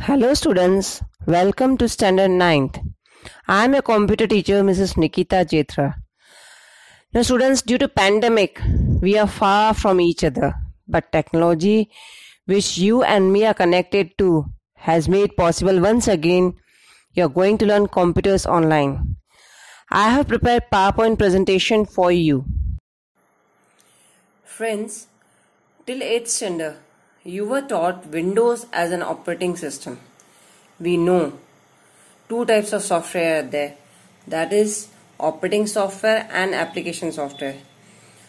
Hello students, welcome to Standard 9th. I am a computer teacher, Mrs. Nikita Jetra. Now students, due to pandemic, we are far from each other, but technology which you and me are connected to has made possible once again you are going to learn computers online. I have prepared PowerPoint presentation for you. Friends, till 8th standard, you were taught Windows as an operating system. We know two types of software are there, that is operating software and application software.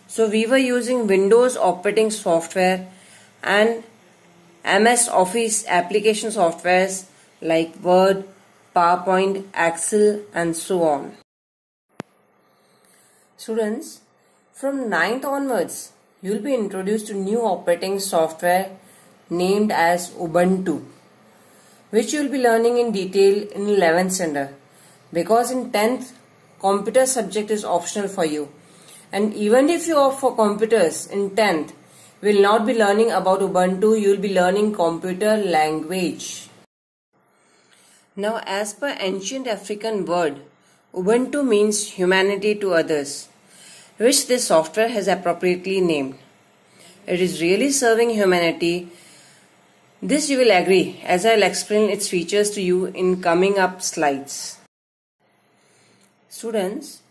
So we were using Windows operating software and MS Office application softwares like Word, PowerPoint, Excel and so on. Students, from 9th onwards, you will be introduced to new operating software named as Ubuntu, which you will be learning in detail in 11th standard, because in 10th computer subject is optional for you, and even if you opt for computers in 10th, you will not be learning about Ubuntu, you will be learning computer language. Now, as per ancient African word, Ubuntu means humanity to others, which this software has appropriately named. It is really serving humanity. This you will agree, as I will explain its features to you in coming up slides. Students,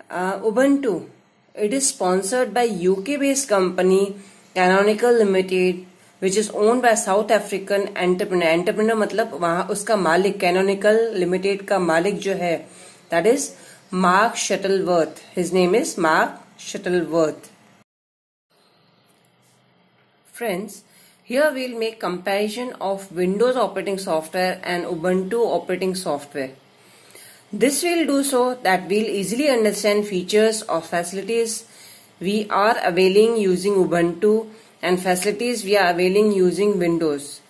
Ubuntu, it is sponsored by UK based company Canonical Limited, which is owned by South African entrepreneur. Entrepreneur मतलब वहाँ उसका मालिक Canonical Limited का मालिक जो है, that is Mark Shuttleworth. His name is Mark Shuttleworth. Friends, here we will make comparison of Windows operating software and Ubuntu operating software. This we will do so that we will easily understand features or facilities we are availing using Ubuntu and facilities we are availing using Windows.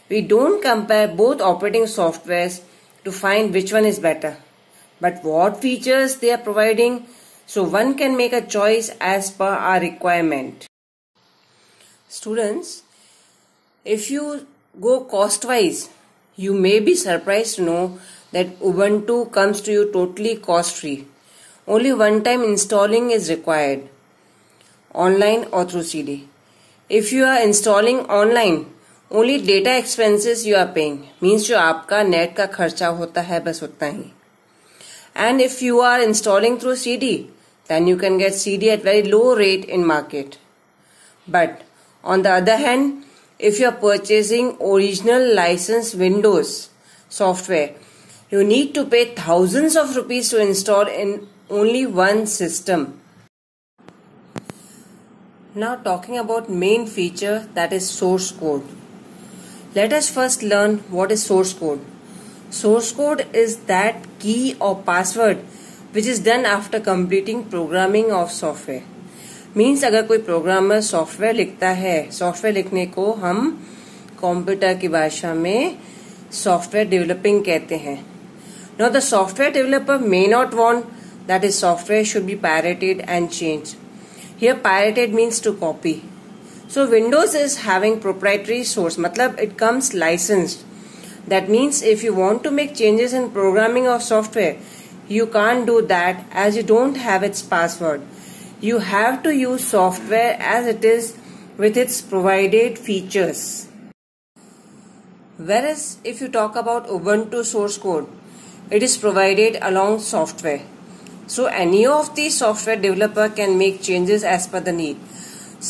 We don't compare both operating softwares to find which one is better, but what features they are providing, so one can make a choice as per our requirement. Students, if you go cost-wise, you may be surprised to know that Ubuntu comes to you totally cost-free. Only one-time installing is required, online or through CD. If you are installing online, only data expenses you are paying, means जो आपका net का खर्चा होता है बस उतना ही. And if you are installing through CD, then you can get CD at very low rate in market. But on the other hand, if you are purchasing original licensed Windows software, you need to pay thousands of rupees to install in only one system. Now talking about main feature, that is source code. Let us first learn what is source code. Source code is that key or password which is done after completing programming of software. Means अगर कोई programmer software लिखता है, software लिखने को हम computer की भाषा में सॉफ्टवेयर डेवलपिंग कहते हैं. Now the software developer may not want that is software should be pirated and changed. Here pirated means to copy. So Windows is having proprietary source, मतलब it comes licensed. That means if you want to make changes in programming of software, you can't do that as you don't have its password. You have to use software as it is with its provided features. Whereas if you talk about Ubuntu source code, it is provided along software. So any of the software developer can make changes as per the need.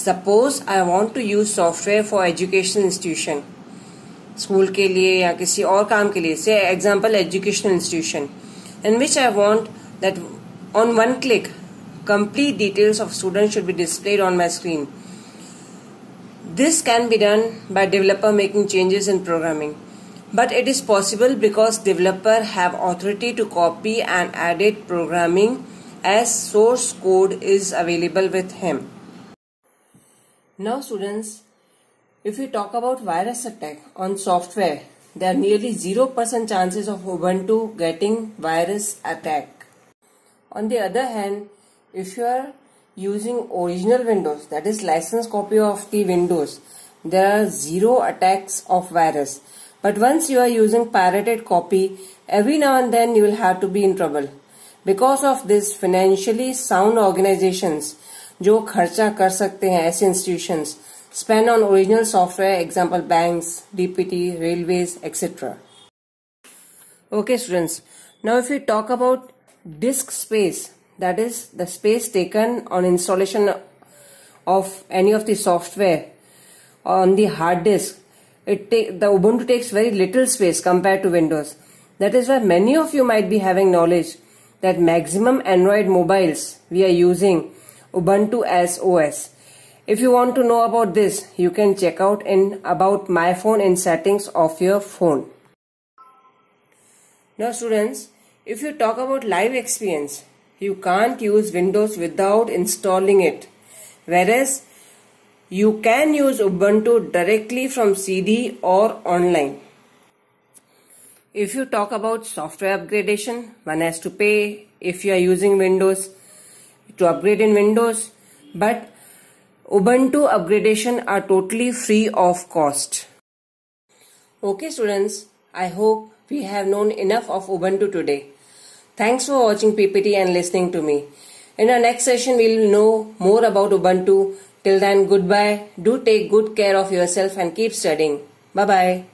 Suppose I want to use software for educational institution, school के लिए या किसी और काम के लिए, say example educational institution, in which I want that on one click complete details of students should be displayed on my screen. This can be done by developer making changes in programming, but it is possible because developer have authority to copy and edit programming as source code is available with him. Now students, if we talk about virus attack on software, there are nearly 0% chances of Ubuntu getting virus attack. On the other hand, if you are using original Windows, that is licensed copy of the Windows, there are zero attacks of virus. But once you are using pirated copy, every now and then you will have to be in trouble. Because of this, financially sound organizations जो खर्चा कर सकते हैं ऐसे institutions spend on original software, example banks, DPT, railways, etc. Okay students, now if we talk about disk space, that is the space taken on installation of any of the software on the hard disk, the Ubuntu takes very little space compared to Windows. That is why many of you might be having knowledge that maximum Android mobiles we are using Ubuntu as OS. If you want to know about this, you can check out in About My Phone in settings of your phone. Now students, if you talk about live experience, you can't use Windows without installing it. Whereas you can use Ubuntu directly from CD or online. If you talk about software upgradation, one has to pay if you are using Windows to upgrade in Windows, but Ubuntu upgradation are totally free of cost. Okay students, I hope we have known enough of Ubuntu today. Thanks for watching PPT and listening to me. In our next session, we will know more about Ubuntu. Till then, goodbye. Do take good care of yourself and keep studying. Bye-bye.